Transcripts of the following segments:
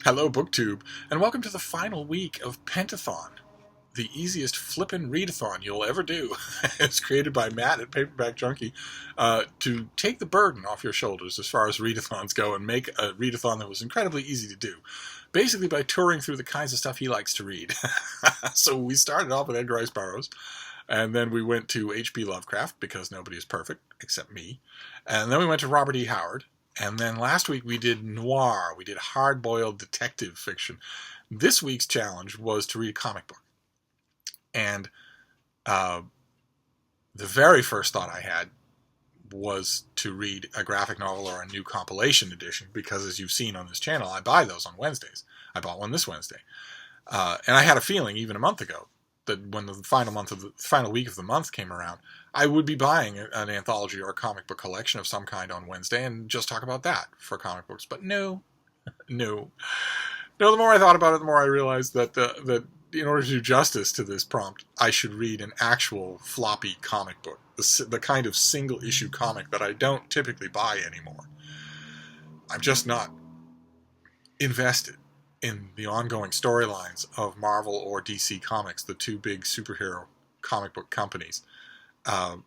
Hello, BookTube, and welcome to the final week of Pentathon, the easiest flippin' readathon you'll ever do. It's created by Matt at Paperback Junkie to take the burden off your shoulders as far as readathons go and make a readathon that was incredibly easy to do, basically by touring through the kinds of stuff he likes to read. So we started off with Edgar Rice Burroughs, and then we went to H.P. Lovecraft, because nobody is perfect, except me, and then we went to Robert E. Howard. And then last week we did noir. We did hard-boiled detective fiction. This week's challenge was to read a comic book. And the very first thought I had was to read a graphic novel or a new compilation edition, because as you've seen on this channel, I buy those on Wednesdays. I bought one this Wednesday. And I had a feeling even a month ago that when the final week of the month came around, I would be buying an anthology or a comic book collection of some kind on Wednesday and just talk about that for comic books. But no. The more I thought about it, the more I realized that in order to do justice to this prompt, I should read an actual floppy comic book, the kind of single-issue comic that I don't typically buy anymore. I'm just not invested in the ongoing storylines of Marvel or DC Comics, the two big superhero comic book companies. And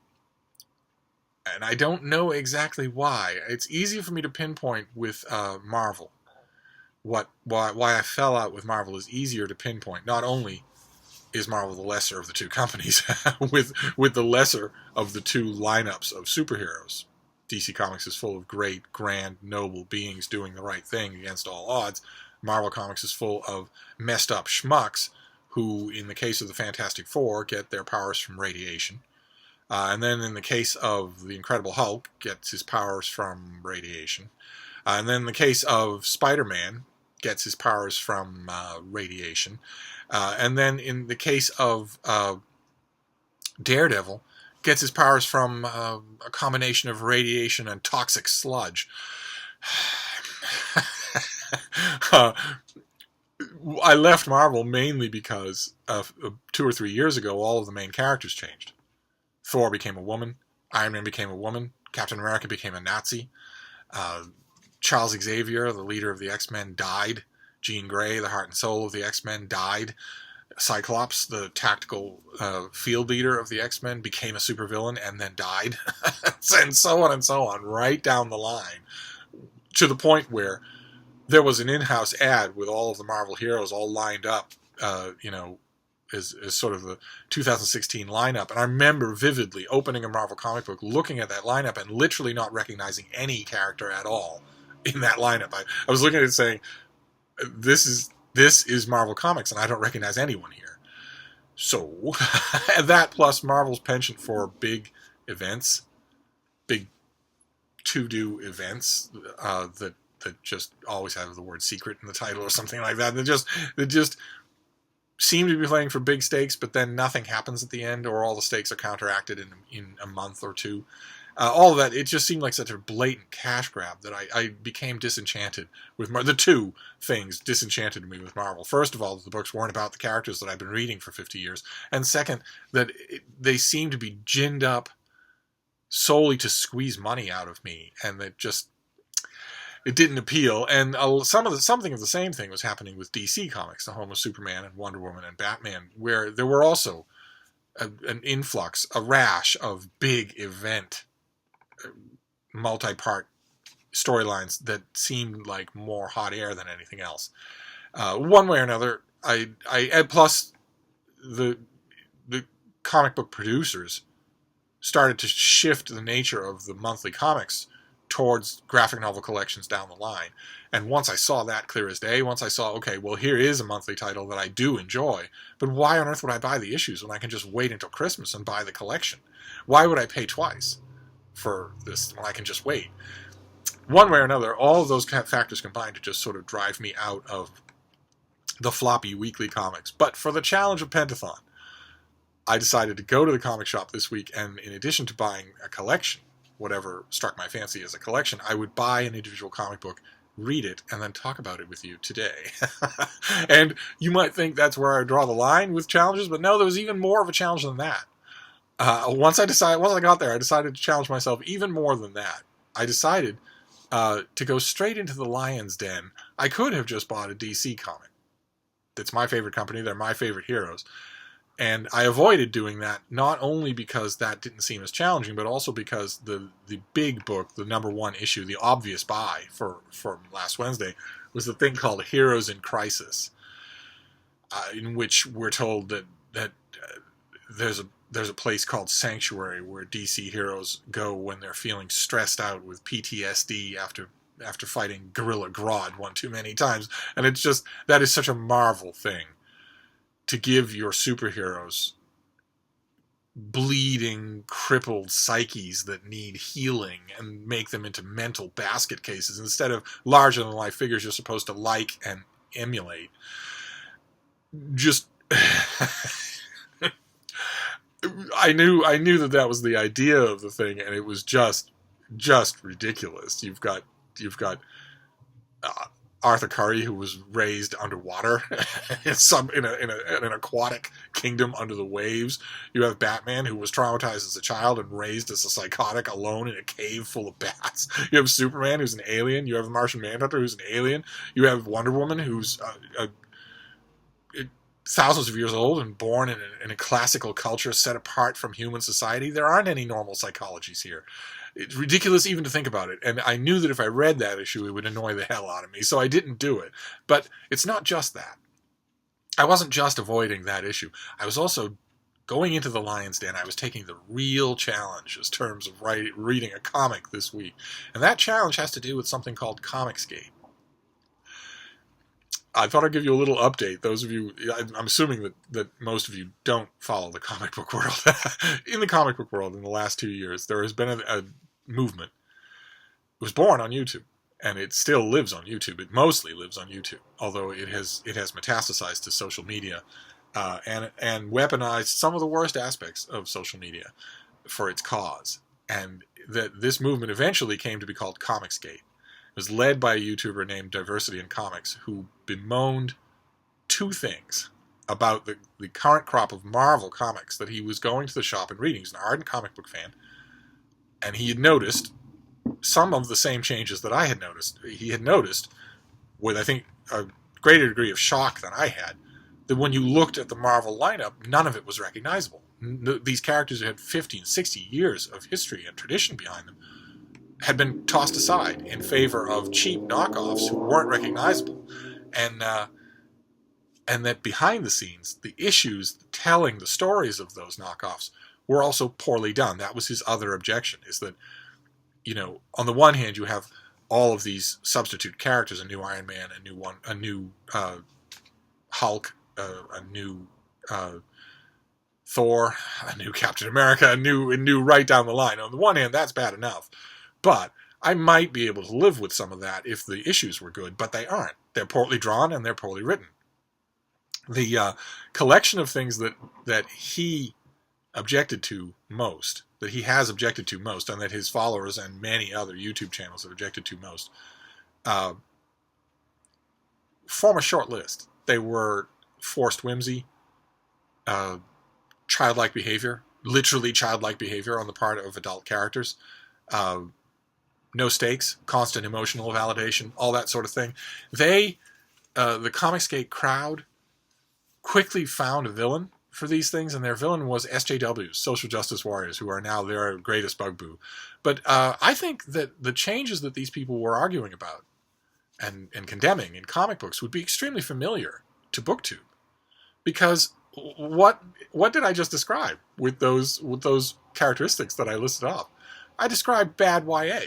I don't know exactly why. It's easy for me to pinpoint with Marvel. Why I fell out with Marvel is easier to pinpoint. Not only is Marvel the lesser of the two companies, with the lesser of the two lineups of superheroes. DC Comics is full of great, grand, noble beings doing the right thing against all odds. Marvel Comics is full of messed up schmucks who, in the case of the Fantastic Four, get their powers from radiation. And then in the case of the Incredible Hulk, gets his powers from radiation. And then in the case of Spider-Man, gets his powers from radiation. And then in the case of Daredevil, gets his powers from a combination of radiation and toxic sludge. I left Marvel mainly because 2 or 3 years ago, all of the main characters changed. Thor became a woman, Iron Man became a woman, Captain America became a Nazi, Charles Xavier, the leader of the X-Men, died, Jean Grey, the heart and soul of the X-Men, died, Cyclops, the tactical field leader of the X-Men, became a supervillain and then died, and so on, right down the line, to the point where there was an in-house ad with all of the Marvel heroes all lined up, as sort of the 2016 lineup. And I remember vividly opening a Marvel comic book, looking at that lineup, and literally not recognizing any character at all in that lineup. I was looking at it saying, this is Marvel Comics, and I don't recognize anyone here. So, that plus Marvel's penchant for big events, big to-do events that just always have the word secret in the title or something like that. They just seem to be playing for big stakes, but then nothing happens at the end, or all the stakes are counteracted in a month or two. All of that, it just seemed like such a blatant cash grab that I became disenchanted with the two things disenchanted me with Marvel. First of all, the books weren't about the characters that I've been reading for 50 years. And second, that they seemed to be ginned up solely to squeeze money out of me, and that just... it didn't appeal. And something of the same thing was happening with DC Comics, the home of Superman and Wonder Woman and Batman, where there were also an influx, a rash of big event, multi-part storylines that seemed like more hot air than anything else. One way or another, plus the comic book producers started to shift the nature of the monthly comics towards graphic novel collections down the line. And once I saw that clear as day, once I saw, okay, well, here is a monthly title that I do enjoy, but why on earth would I buy the issues when I can just wait until Christmas and buy the collection? Why would I pay twice for this when I can just wait? One way or another, all of those factors combined to just sort of drive me out of the floppy weekly comics. But for the challenge of Pentathon, I decided to go to the comic shop this week, and in addition to buying a collection, whatever struck my fancy as a collection, I would buy an individual comic book, read it, and then talk about it with you today. And you might think that's where I draw the line with challenges, but no, there was even more of a challenge than that. Once I got there, I decided to challenge myself even more than that. I decided to go straight into the lion's den, I could have just bought a DC comic. It's my favorite company. They're my favorite heroes. And I avoided doing that, not only because that didn't seem as challenging, but also because the big book, the #1 issue, the obvious buy for last Wednesday, was the thing called Heroes in Crisis, in which we're told that there's a place called Sanctuary where DC heroes go when they're feeling stressed out with PTSD after fighting Gorilla Grodd one too many times. And it's just, that is such a Marvel thing, to give your superheroes bleeding, crippled psyches that need healing and make them into mental basket cases instead of larger-than-life figures you're supposed to like and emulate. Just... I knew that was the idea of the thing, and it was just ridiculous. You've got Arthur Curry, who was raised underwater in an aquatic kingdom under the waves. You have Batman, who was traumatized as a child and raised as a psychotic alone in a cave full of bats. You have Superman, who's an alien. You have the Martian Manhunter, who's an alien. You have Wonder Woman, who's thousands of years old and born in a classical culture set apart from human society. There aren't any normal psychologies here. It's ridiculous even to think about it. And I knew that if I read that issue, it would annoy the hell out of me. So I didn't do it. But it's not just that. I wasn't just avoiding that issue. I was also going into the lion's den. I was taking the real challenge in terms of reading a comic this week. And that challenge has to do with something called Comicsgate. I thought I'd give you a little update. Those of you, I'm assuming that most of you don't follow the comic book world. In the comic book world, in the last 2 years, there has been a movement. It was born on YouTube, and it still lives on YouTube. It mostly lives on YouTube, although it has metastasized to social media and weaponized some of the worst aspects of social media for its cause. And that this movement eventually came to be called Comicsgate. It was led by a YouTuber named Diversity in Comics, who bemoaned two things about the current crop of Marvel comics that he was going to the shop and reading. He's an ardent comic book fan, and he had noticed some of the same changes that I had noticed. He had noticed, with I think a greater degree of shock than I had, that when you looked at the Marvel lineup, none of it was recognizable. These characters had 50 and 60 years of history and tradition behind them had been tossed aside in favor of cheap knockoffs who weren't recognizable. And that behind the scenes, the issues telling the stories of those knockoffs were also poorly done. That was his other objection, is that, on the one hand, you have all of these substitute characters, a new Iron Man, a new Hulk, a new Thor, a new Captain America, a new right down the line. On the one hand, that's bad enough. But I might be able to live with some of that if the issues were good, but they aren't. They're poorly drawn and they're poorly written. The collection of things that he objected to most, that he has objected to most, and that his followers and many other YouTube channels have objected to most, form a short list. They were forced whimsy, childlike behavior, literally childlike behavior on the part of adult characters, no stakes, constant emotional validation, all that sort of thing. The Comicsgate crowd quickly found a villain for these things, and their villain was SJWs, social justice warriors, who are now their greatest bugaboo. But I think that the changes that these people were arguing about and condemning in comic books would be extremely familiar to BookTube, because what did I just describe with those characteristics that I listed off? I described bad YA.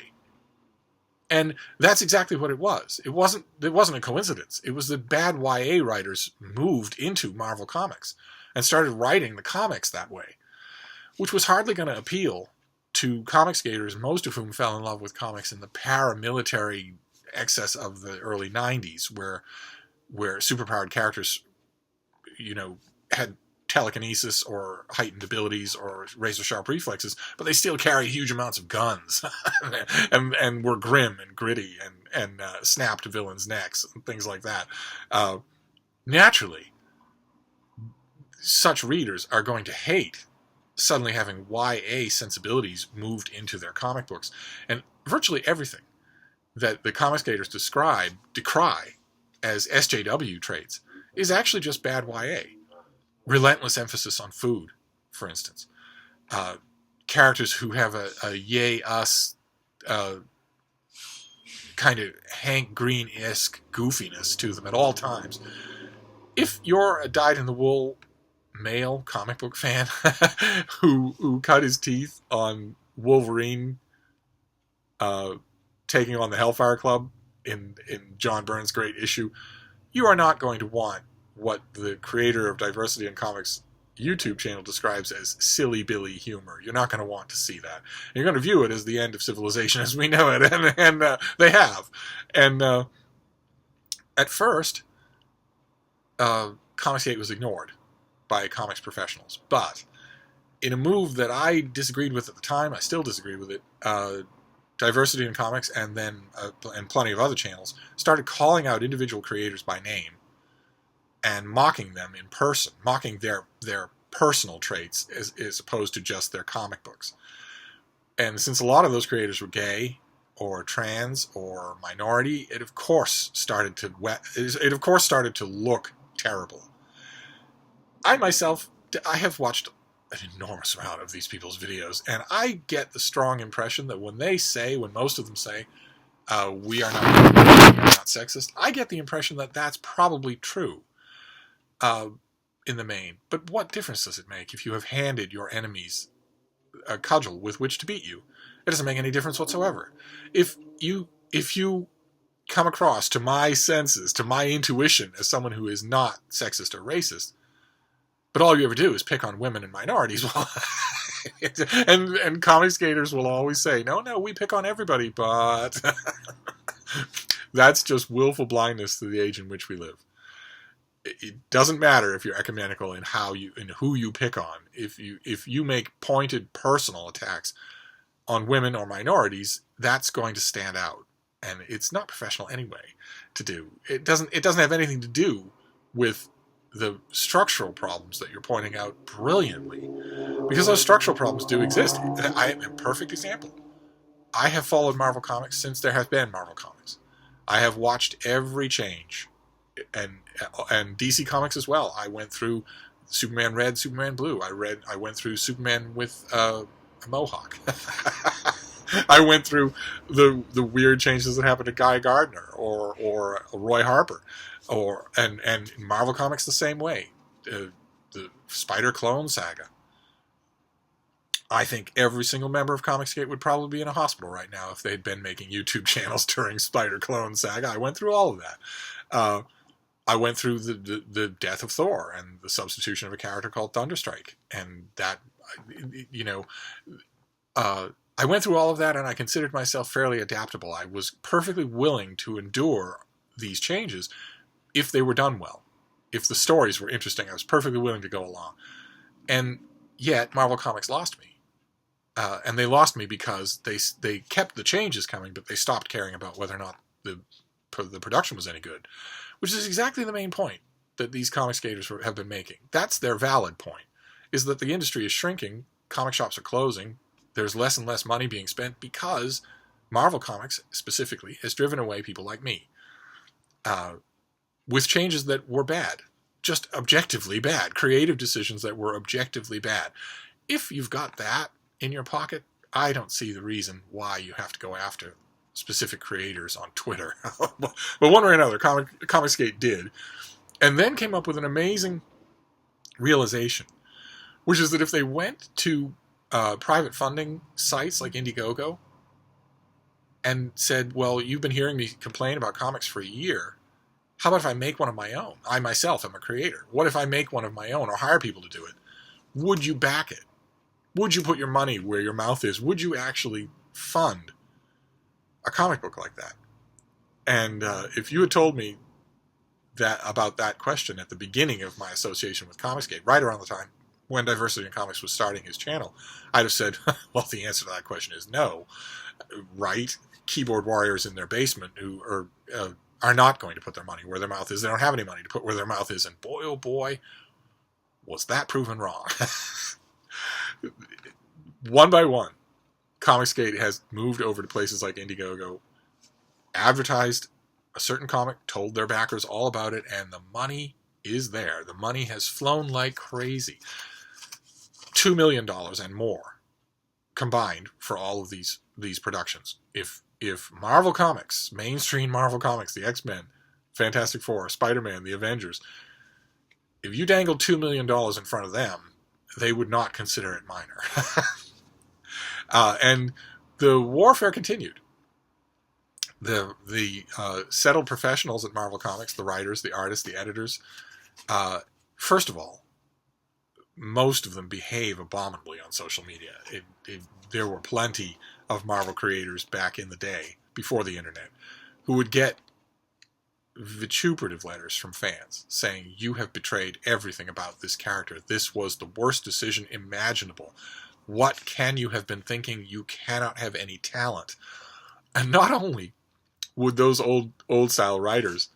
And that's exactly what it was. It wasn't a coincidence. It was that bad YA writers moved into Marvel Comics and started writing the comics that way, which was hardly going to appeal to Comicsgaters, most of whom fell in love with comics in the paramilitary excess of the early 90s, where superpowered characters, had telekinesis or heightened abilities or razor-sharp reflexes, but they still carry huge amounts of guns and were grim and gritty and snapped villains' necks and things like that. Naturally, such readers are going to hate suddenly having YA sensibilities moved into their comic books. And virtually everything that the Comicsgaters decry as SJW traits is actually just bad YA. Relentless emphasis on food, for instance. Characters who have a yay us kind of Hank Green-esque goofiness to them at all times. If you're a dyed-in-the-wool male comic book fan who cut his teeth on Wolverine taking on the Hellfire Club in John Byrne's great issue, you are not going to want what the creator of Diversity in Comics YouTube channel describes as silly Billy humor. You're not going to want to see that. You're going to view it as the end of civilization as we know it, and they have. And at first, Comicsgate was ignored by comics professionals, but in a move that I disagreed with at the time, I still disagree with it, Diversity in Comics and then and plenty of other channels started calling out individual creators by name and mocking them in person, mocking their personal traits as opposed to just their comic books. And since a lot of those creators were gay or trans or minority, it of course started to look terrible. I myself, I have watched an enormous amount of these people's videos, and I get the strong impression that when most of them say, we are not sexist, I get the impression that that's probably true in the main. But what difference does it make if you have handed your enemies a cudgel with which to beat you? It doesn't make any difference whatsoever. If you come across, to my senses, to my intuition, as someone who is not sexist or racist, but all you ever do is pick on women and minorities, well, and Comicsgaters will always say, no, we pick on everybody, but that's just willful blindness to the age in which we live. It doesn't matter if you're ecumenical in who you pick on. If you make pointed personal attacks on women or minorities, that's going to stand out, and it's not professional anyway to do. It doesn't have anything to do with the structural problems that you're pointing out brilliantly, because those structural problems do exist. I am a perfect example. I have followed Marvel Comics since there has been Marvel Comics. I have watched every change, and DC Comics as well. I went through Superman Red, Superman Blue. I went through Superman with a mohawk. I went through the weird changes that happened to Guy Gardner or Roy Harper, and in Marvel Comics the same way. The Spider Clone saga. I think every single member of Comicsgate would probably be in a hospital right now if they'd been making YouTube channels during Spider Clone saga. I went through all of that. I went through the death of Thor and the substitution of a character called Thunderstrike, and that, I went through all of that, and I considered myself fairly adaptable. I was perfectly willing to endure these changes if they were done well. If the stories were interesting, I was perfectly willing to go along. And yet, Marvel Comics lost me. And they lost me because they kept the changes coming, but they stopped caring about whether or not the production was any good. Which is exactly the main point that these Comicsgaters have been making. That's their valid point, is that the industry is shrinking, comic shops are closing, there's less and less money being spent because Marvel Comics, specifically, has driven away people like me. With changes that were bad. Just objectively bad. Creative decisions that were objectively bad. If you've got that in your pocket, I don't see the reason why you have to go after specific creators on Twitter. But one way or another, Comicsgate did. And then came up with an amazing realization, which is that if they went to private funding sites like Indiegogo and said, well, you've been hearing me complain about comics for a year. How about if I make one of my own? I myself am a creator. What if I make one of my own or hire people to do it? Would you back it? Would you put your money where your mouth is? Would you actually fund a comic book like that? And if you had told me about that question at the beginning of my association with Comicsgate, right around the time when Diversity in Comics was starting his channel, I'd have said, well, the answer to that question is no. Right? Keyboard warriors in their basement who are not going to put their money where their mouth is. They don't have any money to put where their mouth is. And boy, oh boy, was that proven wrong. One by one, Comicsgate has moved over to places like Indiegogo, advertised a certain comic, told their backers all about it, and the money is there. The money has flown like crazy. $2 million and more combined for all of these productions. If Marvel Comics, mainstream Marvel Comics, the X-Men, Fantastic Four, Spider-Man, the Avengers, if you dangled $2 million in front of them, they would not consider it minor. And the warfare continued. The settled professionals at Marvel Comics, the writers, the artists, the editors, first of all, most of them behave abominably on social media. There were plenty of Marvel creators back in the day, before the internet, who would get vituperative letters from fans saying, you have betrayed everything about this character. This was the worst decision imaginable. What can you have been thinking? You cannot have any talent. And not only would those old style writers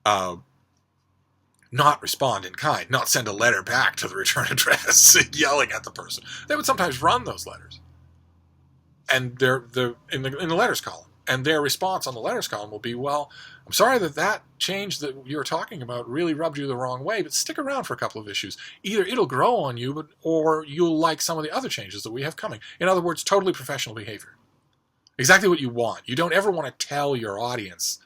not respond in kind, not send a letter back to the return address yelling at the person, they would sometimes run those letters. And they're in the letters column. And their response on the letters column will be, well, I'm sorry that change that you were talking about really rubbed you the wrong way, but stick around for a couple of issues. Either it'll grow on you, or you'll like some of the other changes that we have coming. In other words, totally professional behavior. Exactly what you want. You don't ever want to tell your audience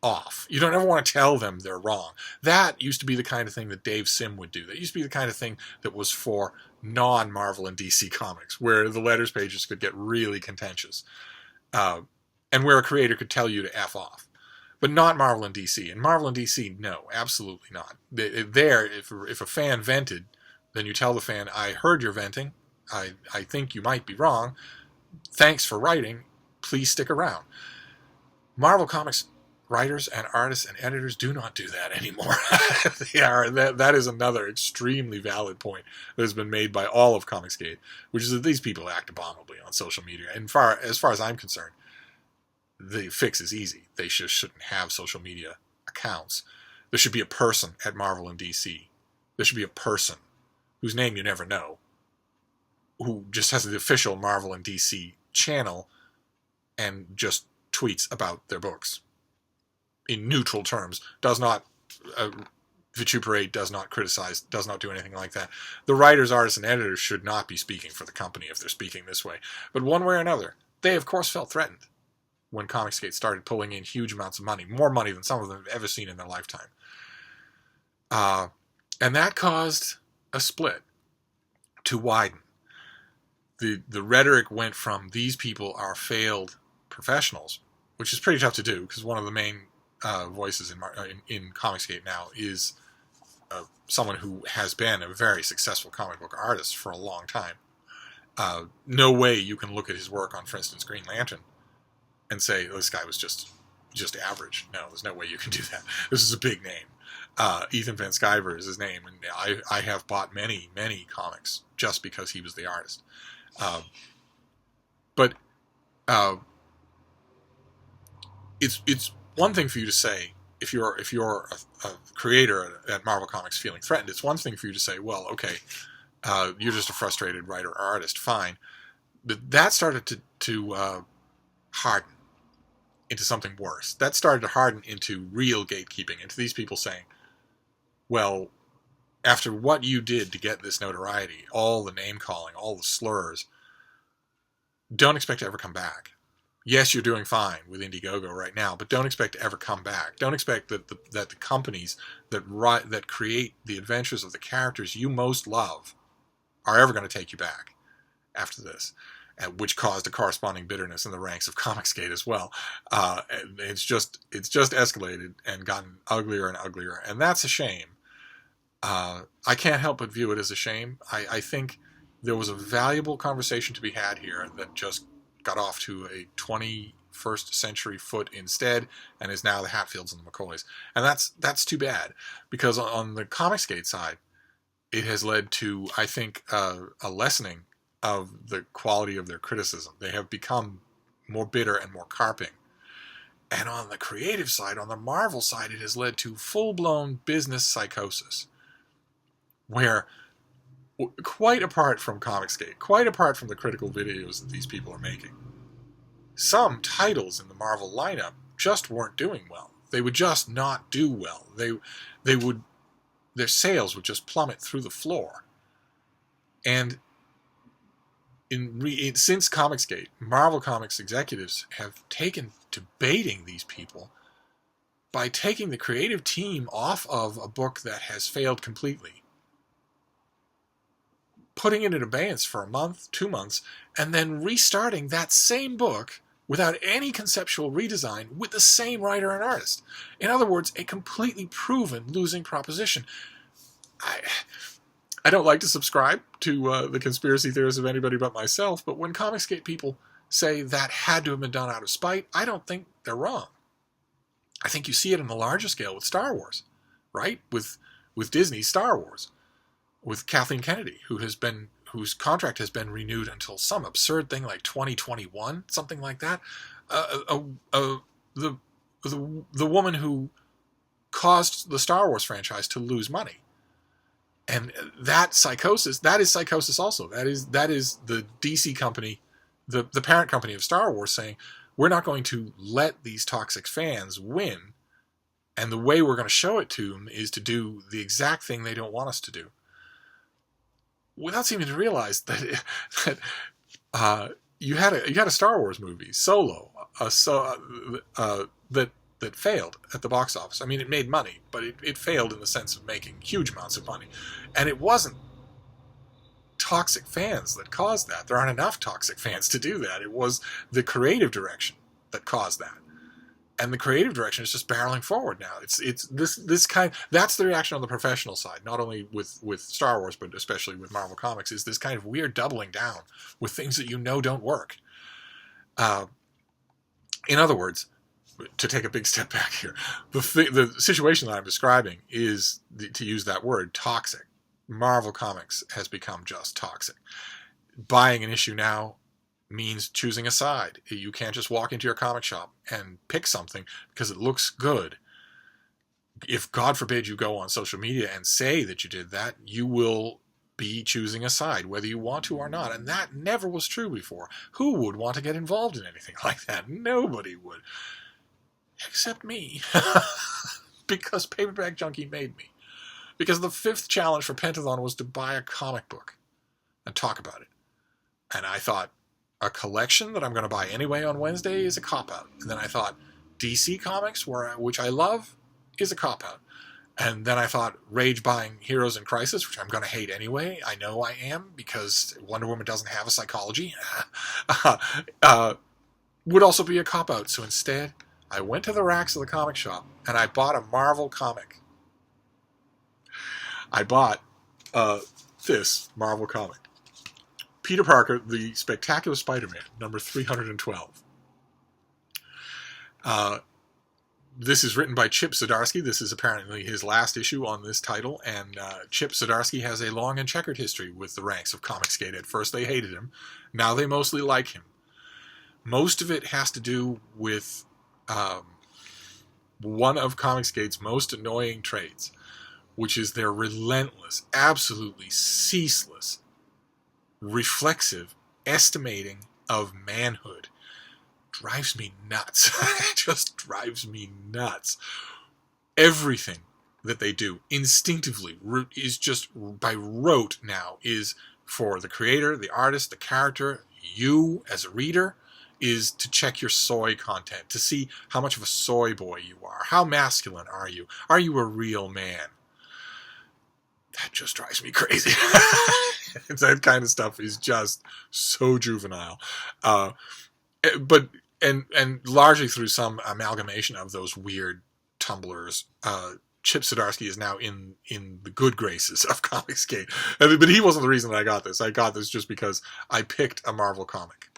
off. You don't ever want to tell them they're wrong. That used to be the kind of thing that Dave Sim would do. That used to be the kind of thing that was for non-Marvel and DC comics, where the letters pages could get really contentious. And where a creator could tell you to F off. But not Marvel and DC. And Marvel and DC, no, absolutely not. There, if a fan vented, then you tell the fan, I heard you're venting. I think you might be wrong. Thanks for writing. Please stick around. Marvel Comics writers and artists and editors do not do that anymore. That is another extremely valid point that has been made by all of Comicsgate, which is that these people act abominably on social media. And as far as I'm concerned, the fix is easy. They just shouldn't have social media accounts. There should be a person at Marvel and DC. There should be a person whose name you never know, who just has the official Marvel and DC channel and just tweets about their books in neutral terms, does not vituperate, does not criticize, does not do anything like that. The writers, artists, and editors should not be speaking for the company if they're speaking this way. But one way or another, they of course felt threatened when Comicsgate started pulling in huge amounts of money, more money than some of them have ever seen in their lifetime. And that caused a split to widen. The rhetoric went from, these people are failed professionals, which is pretty tough to do, because one of the main voices in Comicsgate now is someone who has been a very successful comic book artist for a long time. No way you can look at his work on, for instance, Green Lantern and say, oh, this guy was just average. No, there's no way you can do that. This is a big name. Ethan Van Sciver is his name, and I have bought many, many comics just because he was the artist. But it's one thing for you to say, if you're a creator at Marvel Comics feeling threatened, it's one thing for you to say, well, okay, you're just a frustrated writer or artist, fine. But that started to harden into something worse. That started to harden into real gatekeeping, into these people saying, well, after what you did to get this notoriety, all the name-calling, all the slurs, don't expect to ever come back. Yes, you're doing fine with Indiegogo right now, but don't expect to ever come back. Don't expect that the companies that create the adventures of the characters you most love are ever going to take you back after this, which caused a corresponding bitterness in the ranks of Comicsgate as well. It's just escalated and gotten uglier and uglier, and that's a shame. I can't help but view it as a shame. I think there was a valuable conversation to be had here that just got off to a 21st century foot instead, and is now the Hatfields and the McCoys. And that's too bad, because on the Comicsgate side, it has led to, I think, a lessening of the quality of their criticism. They have become more bitter and more carping. And on the creative side, on the Marvel side, it has led to full-blown business psychosis, where, quite apart from Comicsgate, quite apart from the critical videos that these people are making, some titles in the Marvel lineup just weren't doing well. They would just not do well. Their sales would just plummet through the floor. And since Comicsgate, Marvel Comics executives have taken to baiting these people by taking the creative team off of a book that has failed completely, putting it in abeyance for a month, 2 months, and then restarting that same book without any conceptual redesign with the same writer and artist. In other words, a completely proven losing proposition. I don't like to subscribe to the conspiracy theories of anybody but myself, but when Comicsgate people say that had to have been done out of spite, I don't think they're wrong. I think you see it on the larger scale with Star Wars, right? With Disney's Star Wars, with Kathleen Kennedy, whose contract has been renewed until some absurd thing like 2021, something like that. The woman who caused the Star Wars franchise to lose money. And that is psychosis also. That is the DC company, the parent company of Star Wars, saying, we're not going to let these toxic fans win, and the way we're going to show it to them is to do the exact thing they don't want us to do. Without seeming to realize that you had a Star Wars movie, Solo, that failed at the box office. I mean, it made money, but it failed in the sense of making huge amounts of money. And it wasn't toxic fans that caused that. There aren't enough toxic fans to do that. It was the creative direction that caused that. And the creative direction is just barreling forward now. It's this kind. That's the reaction on the professional side, not only with Star Wars, but especially with Marvel Comics, is this kind of weird doubling down with things that don't work. In other words, to take a big step back here, the situation that I'm describing is, to use that word, toxic. Marvel Comics has become just toxic. Buying an issue now means choosing a side. You can't just walk into your comic shop and pick something because it looks good. If, God forbid, you go on social media and say that you did that, you will be choosing a side, whether you want to or not. And that never was true before. Who would want to get involved in anything like that? Nobody would. Except me. Because Paperback Junkie made me. Because the fifth challenge for Pentathon was to buy a comic book and talk about it. And I thought, a collection that I'm going to buy anyway on Wednesday is a cop-out. And then I thought, DC Comics, which I love, is a cop-out. And then I thought, rage buying Heroes in Crisis, which I'm going to hate anyway. I know I am, because Wonder Woman doesn't have a psychology. Would also be a cop-out. So instead, I went to the racks of the comic shop, and I bought a Marvel comic. I bought this Marvel comic. Peter Parker, The Spectacular Spider-Man, number 312. This is written by Chip Zdarsky. This is apparently his last issue on this title, and Chip Zdarsky has a long and checkered history with the ranks of Comicsgate. At first they hated him. Now they mostly like him. Most of it has to do with one of Comicsgate's most annoying traits, which is their relentless, absolutely ceaseless, reflexive estimating of manhood. Drives me nuts. It just drives me nuts. Everything that they do instinctively is just by rote now, is for the creator, the artist, the character, you as a reader, is to check your soy content, to see how much of a soy boy you are. How masculine are you? Are you a real man? That just drives me crazy. That kind of stuff is just so juvenile. But largely through some amalgamation of those weird tumblers, Chip Zdarsky is now in the good graces of Comicsgate. But he wasn't the reason that I got this. I got this just because I picked a Marvel comic.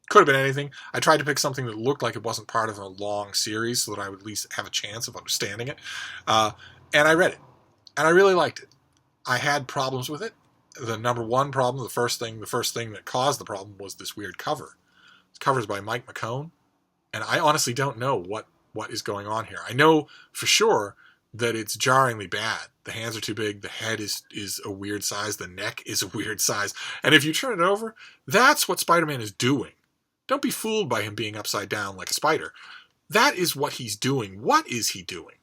Could have been anything. I tried to pick something that looked like it wasn't part of a long series so that I would at least have a chance of understanding it. And I read it. And I really liked it. I had problems with it. The number one problem, the first thing that caused the problem was this weird cover. This cover is by Mike McCone, and I honestly don't know what is going on here. I know for sure that it's jarringly bad. The hands are too big, the head is a weird size, the neck is a weird size, and if you turn it over, that's what Spider-Man is doing. Don't be fooled by him being upside down like a spider. That is what he's doing. What is he doing?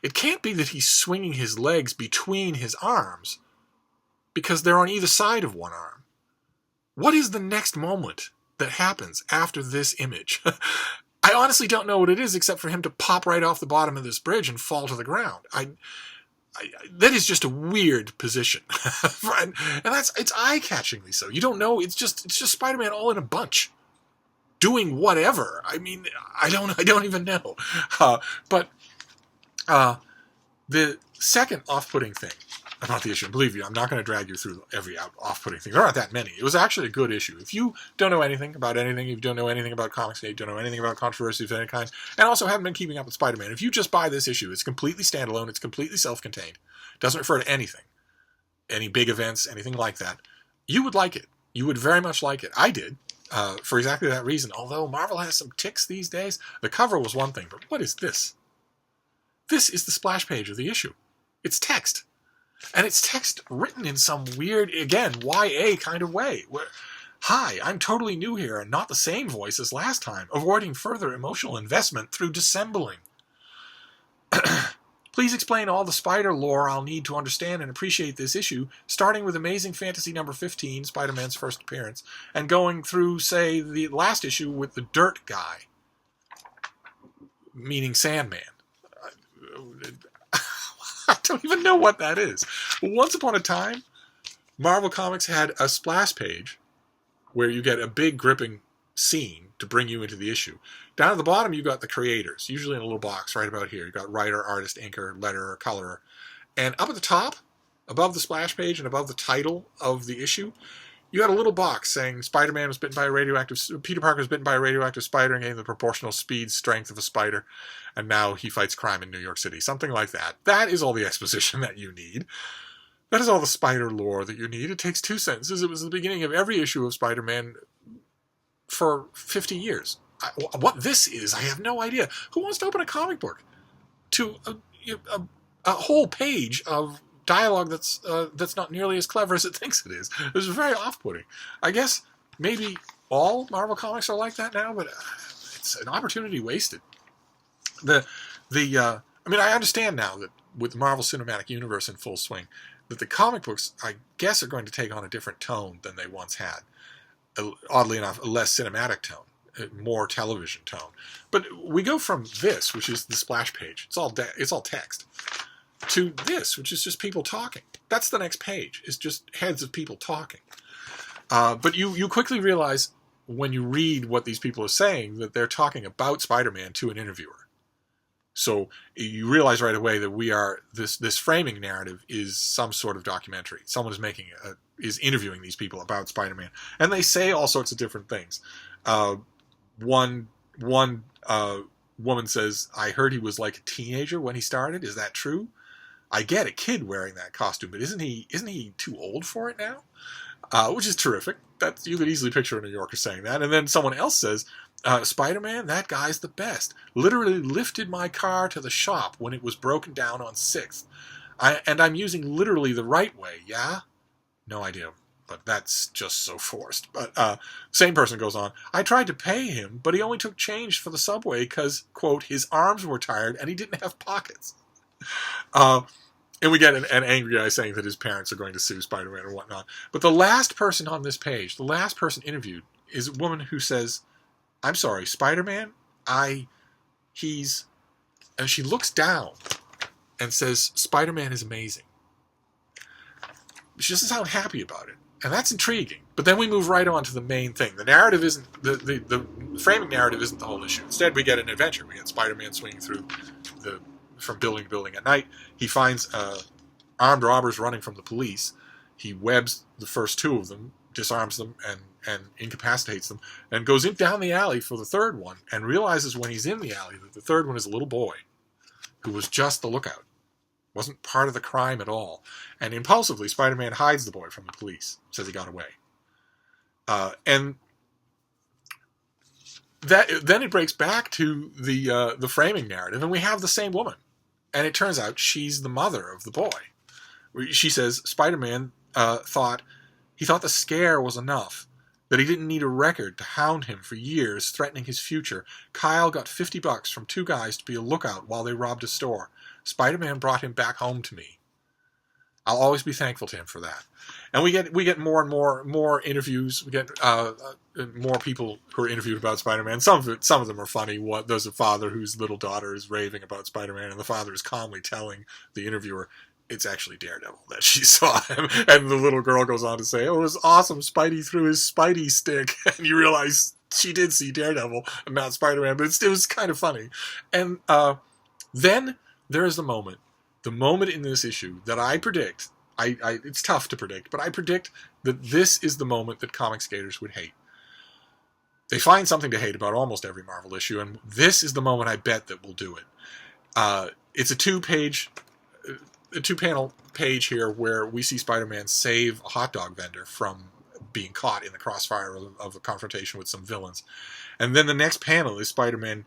It can't be that he's swinging his legs between his arms, because they're on either side of one arm. What is the next moment that happens after this image? I honestly don't know what it is, except for him to pop right off the bottom of this bridge and fall to the ground. That is just a weird position. And it's eye-catchingly so. You don't know, it's just Spider-Man all in a bunch, doing whatever. I mean, I don't even know. But the second off-putting thing about the issue, and believe you, I'm not going to drag you through every off-putting thing. There aren't that many. It was actually a good issue. If you don't know anything about anything, if you don't know anything about Comicsgate, you don't know anything about controversy of any kind, and also haven't been keeping up with Spider-Man, if you just buy this issue, it's completely standalone, it's completely self-contained, doesn't refer to anything, any big events, anything like that, you would like it. You would very much like it. I did, for exactly that reason. Although Marvel has some ticks these days, the cover was one thing, but what is this? This is the splash page of the issue. It's text. And it's text written in some weird, again, YA kind of way. Where, hi, I'm totally new here and not the same voice as last time, avoiding further emotional investment through dissembling. Please explain all the spider lore I'll need to understand and appreciate this issue, starting with Amazing Fantasy number 15, Spider-Man's first appearance, and going through, say, the last issue with the Dirt Guy, meaning Sandman. I don't even know what that is. Once upon a time, Marvel Comics had a splash page where you get a big gripping scene to bring you into the issue. Down at the bottom, you got the creators, usually in a little box right about here. You got writer, artist, inker, letterer, colorer. And up at the top, above the splash page and above the title of the issue, you got a little box saying Spider-Man was bitten by a radioactive... Peter Parker was bitten by a radioactive spider and gained the proportional speed, strength of a spider. And now he fights crime in New York City. Something like that. That is all the exposition that you need. That is all the spider lore that you need. It takes 2 sentences. It was the beginning of every issue of Spider-Man for 50 years. What this is, I have no idea. Who wants to open a comic book to a whole page of dialogue that's not nearly as clever as it thinks it is? It was very off-putting. I guess maybe all Marvel comics are like that now, but it's an opportunity wasted. I mean, I understand now that with the Marvel Cinematic Universe in full swing, that the comic books, I guess, are going to take on a different tone than they once had. Oddly enough, a less cinematic tone, a more television tone. But we go from this, which is the splash page, it's all text, to this, which is just people talking. That's the next page. It's just heads of people talking. But you quickly realize when you read what these people are saying that they're talking about Spider-Man to an interviewer. So you realize right away that this framing narrative is some sort of documentary. Someone is interviewing these people about Spider-Man, and they say all sorts of different things. One woman says, "I heard he was like a teenager when he started. Is that true? I get a kid wearing that costume, but isn't he too old for it now?" Which is terrific. You could easily picture a New Yorker saying that. And then someone else says, Spider-Man, that guy's the best. Literally lifted my car to the shop when it was broken down on 6th. And I'm using literally the right way, yeah? No idea, but that's just so forced. But same person goes on, I tried to pay him, but he only took change for the subway because, quote, his arms were tired and he didn't have pockets. And we get an angry guy saying that his parents are going to sue Spider-Man and whatnot. But the last person on this page, the last person interviewed, is a woman who says, I'm sorry, Spider-Man, and she looks down and says, Spider-Man is amazing. She doesn't sound happy about it. And that's intriguing. But then we move right on to the main thing. The narrative isn't, the framing narrative isn't the whole issue. Instead, we get an adventure. We get Spider-Man swinging through from building to building at night. He finds armed robbers running from the police. He webs the first 2 of them, disarms them, and incapacitates them, and goes down the alley for the 3rd one, and realizes when he's in the alley that the 3rd one is a little boy who was just the lookout. Wasn't part of the crime at all. And impulsively, Spider-Man hides the boy from the police, says he got away. And then it breaks back to the framing narrative, and we have the same woman. And it turns out she's the mother of the boy. She says Spider-Man thought the scare was enough. that he didn't need a record to hound him for years, threatening his future. Kyle got $50 from two guys to be a lookout while they robbed a store. Spider-Man brought him back home to me. I'll always be thankful to him for that. And we get more and more interviews. We get more people who are interviewed about Spider-Man. Some of them are funny. There's a father whose little daughter is raving about Spider-Man, and the father is calmly telling the interviewer it's actually Daredevil that she saw him. And the little girl goes on to say, "Oh, it was awesome. Spidey threw his Spidey stick," and you realize she did see Daredevil and not Spider-Man. But it was kind of funny. And then there is the moment in this issue that I predict. It's tough to predict, but I predict that this is the moment that Comicsgaters would hate. They find something to hate about almost every Marvel issue, and this is the moment I bet that will do it. It's a two-panel page here where we see Spider-Man save a hot dog vendor from being caught in the crossfire of a confrontation with some villains. And then the next panel is Spider-Man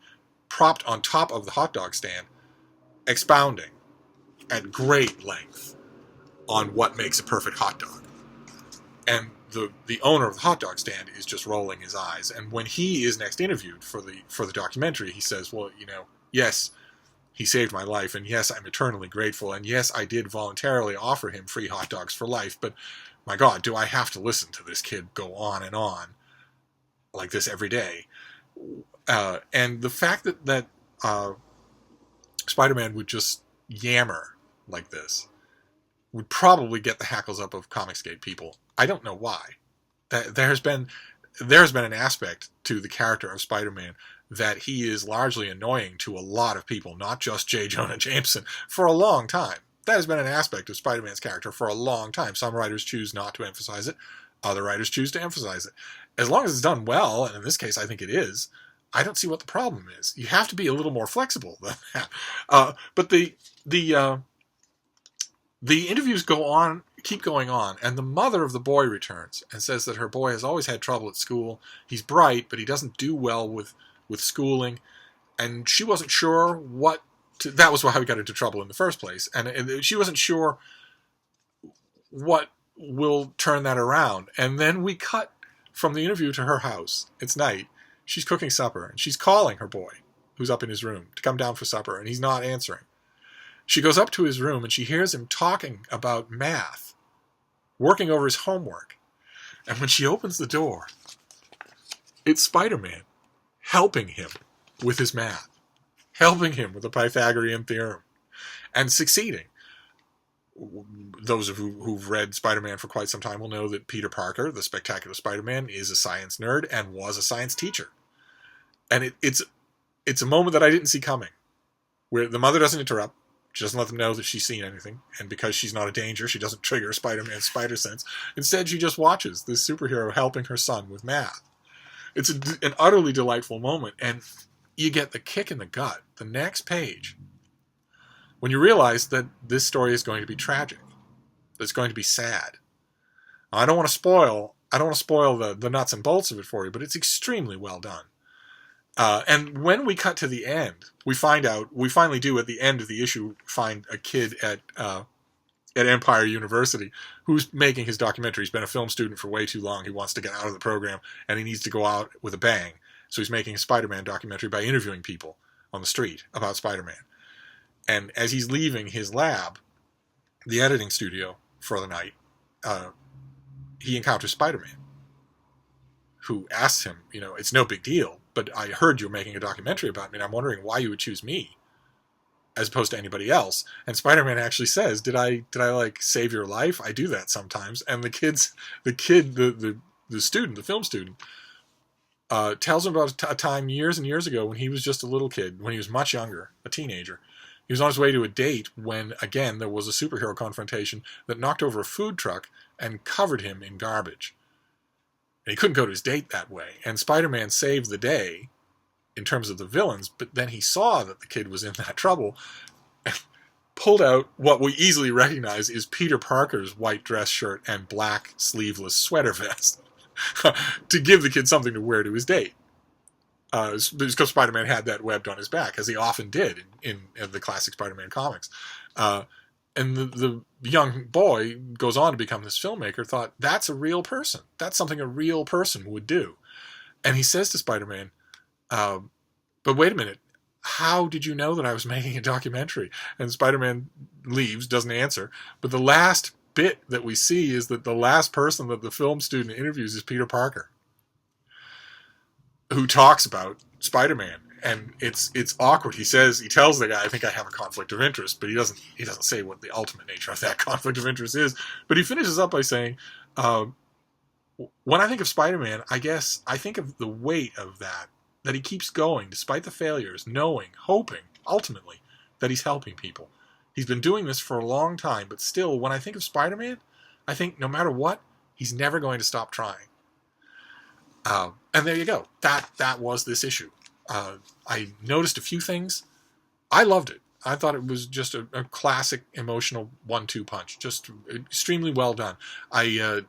propped on top of the hot dog stand, expounding at great length on what makes a perfect hot dog. And the owner of the hot dog stand is just rolling his eyes. And when he is next interviewed for the documentary, he says, well, yes, he saved my life, and yes, I'm eternally grateful, and yes, I did voluntarily offer him free hot dogs for life, but my God, do I have to listen to this kid go on and on like this every day? And the fact that Spider-Man would just yammer like this would probably get the hackles up of Comicsgate people. I don't know why. There's been an aspect to the character of Spider-Man that he is largely annoying to a lot of people, not just J. Jonah Jameson, for a long time. That has been an aspect of Spider-Man's character for a long time. Some writers choose not to emphasize it. Other writers choose to emphasize it. As long as it's done well, and in this case I think it is, I don't see what the problem is. You have to be a little more flexible than that. But the interviews keep going on, and the mother of the boy returns and says that her boy has always had trouble at school. He's bright, but he doesn't do well with schooling, and she wasn't sure that was how he got into trouble in the first place, and she wasn't sure what will turn that around. And then we cut from the interview to her house. It's night. She's cooking supper, and she's calling her boy, who's up in his room, to come down for supper, and he's not answering. She goes up to his room, and she hears him talking about math, working over his homework. And when she opens the door, it's Spider-Man helping him with his math, helping him with the Pythagorean theorem, and succeeding. Those of you who've read Spider-Man for quite some time will know that Peter Parker, the Spectacular Spider-Man, is a science nerd and was a science teacher. And it's a moment that I didn't see coming, where the mother doesn't interrupt. She doesn't let them know that she's seen anything, and because she's not a danger, she doesn't trigger Spider-Man's spider sense. Instead, she just watches this superhero helping her son with math. It's an utterly delightful moment, and you get the kick in the gut the next page when you realize that this story is going to be tragic. It's going to be sad. I don't want to spoil the nuts and bolts of it for you, but it's extremely well done. And when we cut to the end, we finally do at the end of the issue find a kid at Empire University who's making his documentary. He's been a film student for way too long. He wants to get out of the program, and he needs to go out with a bang. So he's making a Spider-Man documentary by interviewing people on the street about Spider-Man. And as he's leaving his lab, the editing studio for the night, he encounters Spider-Man, who asks him, it's no big deal, but I heard you're making a documentary about me, and I'm wondering why you would choose me as opposed to anybody else. And Spider-Man actually says, did I like save your life? I do that sometimes. And the film student, tells him about a time years and years ago when he was just a little kid, when he was much younger, a teenager. He was on his way to a date when, again, there was a superhero confrontation that knocked over a food truck and covered him in garbage. And he couldn't go to his date that way. And Spider-Man saved the day in terms of the villains, but then he saw that the kid was in that trouble and pulled out what we easily recognize is Peter Parker's white dress shirt and black sleeveless sweater vest to give the kid something to wear to his date. Because Spider-Man had that webbed on his back, as he often did in the classic Spider-Man comics. And the young boy goes on to become this filmmaker, thought, that's a real person. That's something a real person would do. And he says to Spider-Man, but wait a minute, how did you know that I was making a documentary? And Spider-Man leaves, doesn't answer. But the last bit that we see is that the last person that the film student interviews is Peter Parker, who talks about Spider-Man. And it's awkward. He tells the guy, I think I have a conflict of interest, but he doesn't say what the ultimate nature of that conflict of interest is. But he finishes up by saying, when I think of Spider-Man, I guess I think of the weight of that he keeps going despite the failures, knowing, hoping, ultimately, that he's helping people. He's been doing this for a long time, but still, when I think of Spider-Man, I think no matter what, he's never going to stop trying. And there you go. That was this issue. I noticed a few things. I loved it. I thought it was just a classic emotional 1-2 punch. Just extremely well done. I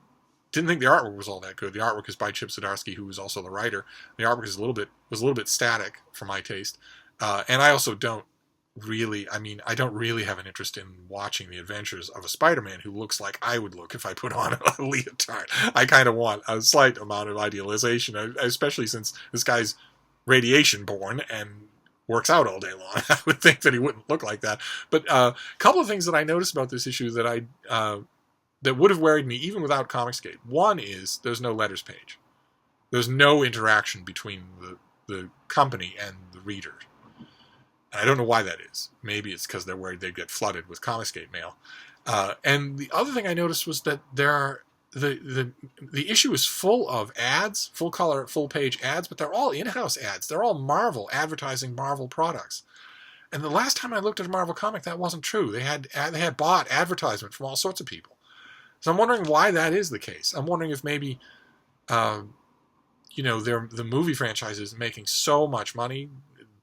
didn't think the artwork was all that good. The artwork is by Chip Zdarsky, who was also the writer. The artwork was a little bit static for my taste. And I also don't really have an interest in watching the adventures of a Spider-Man who looks like I would look if I put on a leotard. I kind of want a slight amount of idealization, especially since this guy's radiation born and works out all day long. I would think that he wouldn't look like that. But a couple of things that I noticed about this issue that that would have worried me even without Comicsgate. One is there's no letters page. There's no interaction between the company and the reader. And I don't know why that is. Maybe it's because they're worried they'd get flooded with Comicsgate mail. And the other thing I noticed was that there are the issue is full of ads, full color, full page ads, but they're all in-house ads. They're all Marvel advertising Marvel products. And the last time I looked at a Marvel comic, that wasn't true. They had bought advertisement from all sorts of people. So I'm wondering why that is the case. I'm wondering if maybe, the movie franchise is making so much money,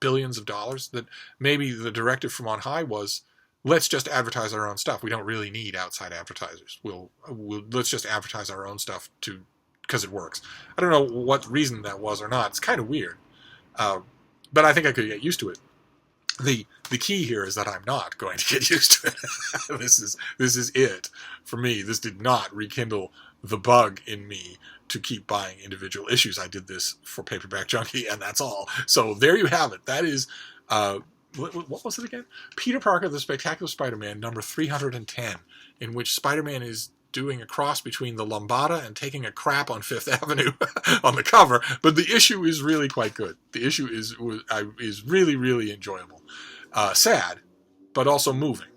billions of dollars, that maybe the directive from on high was, let's just advertise our own stuff. We don't really need outside advertisers. Let's just advertise our own stuff because it works. I don't know what reason that was or not. It's kind of weird, but I think I could get used to it. The key here is that I'm not going to get used to it. This is it for me. This did not rekindle the bug in me to keep buying individual issues. I did this for Paperback Junkie, and that's all. So there you have it. That is. What was it again? Peter Parker, the Spectacular Spider-Man, number 310, in which Spider-Man is doing a cross between the Lambada and taking a crap on Fifth Avenue on the cover. But the issue is really quite good. The issue is really, really enjoyable. Sad, but also moving.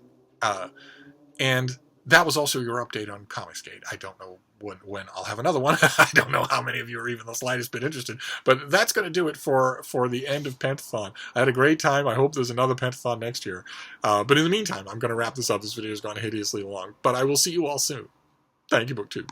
And that was also your update on Comicsgate. I don't know when I'll have another one. I don't know how many of you are even the slightest bit interested, but that's going to do it for the end of Pentathon. I had a great time. I hope there's another Pentathon next year. But in the meantime, I'm going to wrap this up. This video has gone hideously long, but I will see you all soon. Thank you, BookTube.